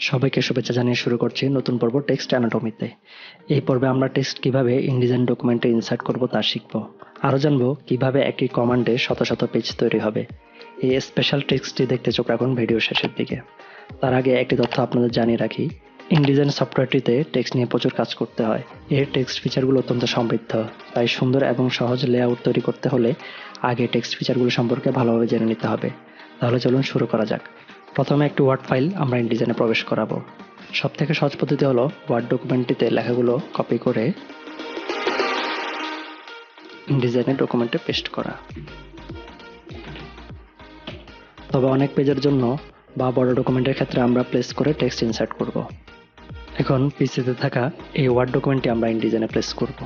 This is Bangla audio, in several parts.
সবাইকে শুভেচ্ছা জানিয়ে শুরু করছি নতুন পর্ব টেক্সট অ্যানাটমিতে। এই পর্বে আমরা টেক্সট কিভাবে ইনডিজাইন ডকুমেন্টে ইনসার্ট করব তা শিখব। আরও জানব কিভাবে একটি কমান্ডে শত শত পেজ তৈরি হবে। এই স্পেশাল টেক্সটটি দেখতে চোখ রাখুন ভিডিও শেষের দিকে। তার আগে একটি তথ্য আপনাদের জানিয়ে রাখি, ইনডিজাইন সফটওয়্যারটিতে টেক্সট নিয়ে প্রচুর কাজ করতে হয়। এর টেক্সট ফিচারগুলো অত্যন্ত সমৃদ্ধ, তাই সুন্দর এবং সহজ লেআউট তৈরি করতে হলে আগে টেক্সট ফিচারগুলো সম্পর্কে ভালোভাবে জেনে নিতে হবে। তাহলে চলুন শুরু করা যাক। প্রথমে একটি ওয়ার্ড ফাইল আমরা ইনডিজাইনে প্রবেশ করাবো। সবথেকে সহজ পদ্ধতি হলো ওয়ার্ড ডকুমেন্টটিতে লেখাগুলো কপি করে ইনডিজাইনের ডকুমেন্টে পেস্ট করা। তবে অনেক পেজের জন্য বা বড় ডকুমেন্টের ক্ষেত্রে আমরা প্লেস করে টেক্সট ইনসার্ট করব। এখন পিসিতে থাকা এই ওয়ার্ড ডকুমেন্টটি আমরা ইনডিজাইনে প্লেস করব।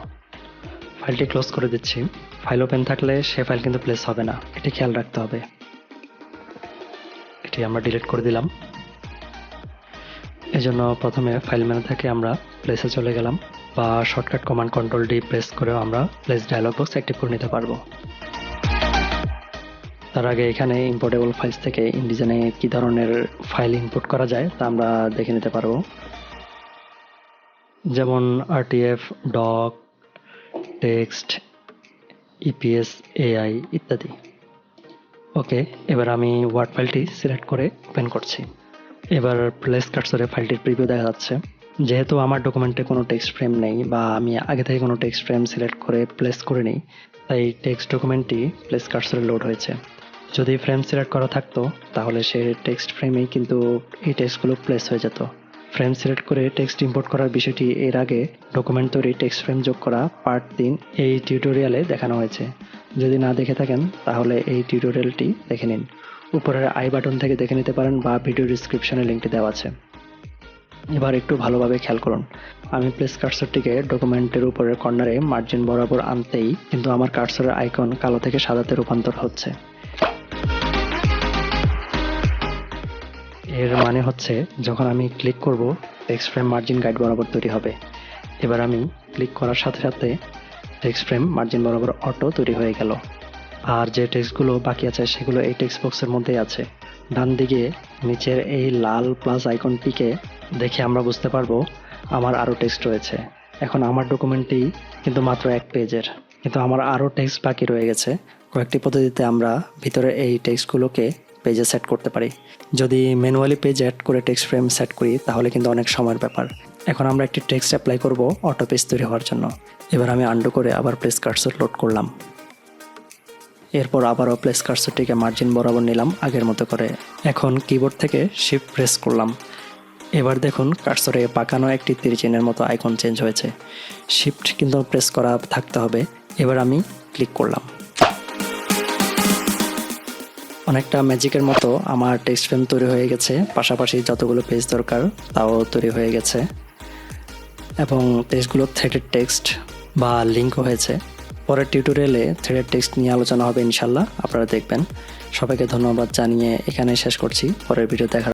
ফাইলটি ক্লোজ করে দিচ্ছি। ফাইল ওপেন থাকলে সে ফাইল কিন্তু প্লেস হবে না, এটি খেয়াল রাখতে হবে। এটি আমরা ডিলিট করে দিলাম। এজন্য প্রথমে ফাইল মেনু থেকে আমরা প্লেসে চলে গেলাম, বা shortcut command control D press করেও আমরা প্লেস ডায়লগ বক্স অ্যাক্টিভ করে নিতে পারবো। তার আগে এখানে ইম্পোর্টেবল ফাইলস থেকে ইনডিজাইনে কি ধরনের ফাইল ইনপুট করা যায় তা আমরা দেখে নিতে পারবো, যেমন RTF, DOC, text, EPS, AI ইত্যাদি। ওকে, এবার আমি ওয়ার্ড ফাইলটি সিলেক্ট করে ওপেন করছি। এবার প্লেস কার্সরে ফাইলটির প্রিভিউ দেখা যাচ্ছে। যেহেতু আমার ডকুমেন্টে কোনো টেক্সট ফ্রেম নেই, বা আমি আগে থেকে কোনো টেক্সট ফ্রেম সিলেক্ট করে প্লেস করে নিই, তাই টেক্সট ডকুমেন্টটি প্লেস কার্সরে লোড হয়েছে। যদি ফ্রেম সিলেক্ট করা থাকতো তাহলে সে টেক্সট ফ্রেমেই কিন্তু এই টেক্সটগুলো প্লেস হয়ে যেত। ফ্রেম সিলেক্ট করে টেক্সট ইম্পোর্ট করার বিষয়টি এর আগে ডকুমেন্ট তৈরি টেক্সট ফ্রেম যোগ করা পার্ট 3 এই টিউটোরিয়ালে দেখানো হয়েছে। যদি না দেখে থাকেন তাহলে এই টিউটোরিয়ালটি দেখে নিন। উপরের আই বাটন থেকে দেখে নিতে পারেন, বা ভিডিও ডিসক্রিপশনে লিঙ্কটি দেওয়া আছে। এবার একটু ভালোভাবে খেয়াল করুন। আমি প্লেস কার্সরটিকে ডকুমেন্টের উপরের কর্নারে মার্জিন বরাবর আনতেই কিন্তু আমার কার্সরের আইকন কালো থেকে সাদাতে রূপান্তর হচ্ছে। এর মানে হচ্ছে যখন আমি ক্লিক করব টেক্সট ফ্রেম মার্জিন গাইড বরাবর তৈরি হবে। এবার আমি ক্লিক করার সাথে সাথে টেক্সট ফ্রেম মার্জিন বরাবর অটো তৈরি হয়ে গেল। আর যে টেক্সটগুলো বাকি আছে সেগুলো এই টেক্সট বক্সের মধ্যেই আছে। ডান দিকে নিচের এই লাল প্লাস আইকনটিকে দেখে আমরা বুঝতে পারবো আমার আরও টেক্সট রয়েছে। এখন আমার ডকুমেন্টটি কিন্তু মাত্র এক পেজের, কিন্তু আমার আরও টেক্সট বাকি রয়ে গেছে। কয়েকটি পদ্ধতিতে আমরা ভিতরে এই টেক্সটগুলোকে পেজে সেট করতে পারি। যদি ম্যানুয়ালি পেজ অ্যাড করে টেক্সট ফ্রেম সেট করি তাহলে কিন্তু অনেক সময়ের ব্যাপার। এখন আমরা একটি টেক্সট অ্যাপ্লাই করব অটো পেজ তৈরি হওয়ার জন্য। এবার আমি আন্ডু করে আবার প্লেস কার্সর লোড করলাম। এরপর আবারও প্লেস কার্সরটিকে মার্জিন বরাবর নিলাম আগের মতো করে। এখন কিবোর্ড থেকে শিফট প্রেস করলাম। এবার দেখুন কার্সরে পাকানো একটি তীর চিহ্নের মতো আইকন চেঞ্জ হয়েছে। শিফট কিন্তু প্রেস করা থাকতে হবে। এবার আমি ক্লিক করলাম। অনেকটা ম্যাজিকের মতো আমার টেক্সট ফ্রেম তৈরি হয়ে গেছে, পাশাপাশি যতগুলো পেজ দরকার তাও তৈরি হয়ে গেছে, এবং টেক্সটগুলো থ্রেডেড টেক্সট বা লিঙ্কও হয়েছে। পরের টিউটোরিয়ালে থ্রেডেড টেক্সট নিয়ে আলোচনা হবে ইনশাল্লাহ, আপনারা দেখবেন। সবাইকে ধন্যবাদ জানিয়ে এখানে শেষ করছি। পরের ভিডিও দেখার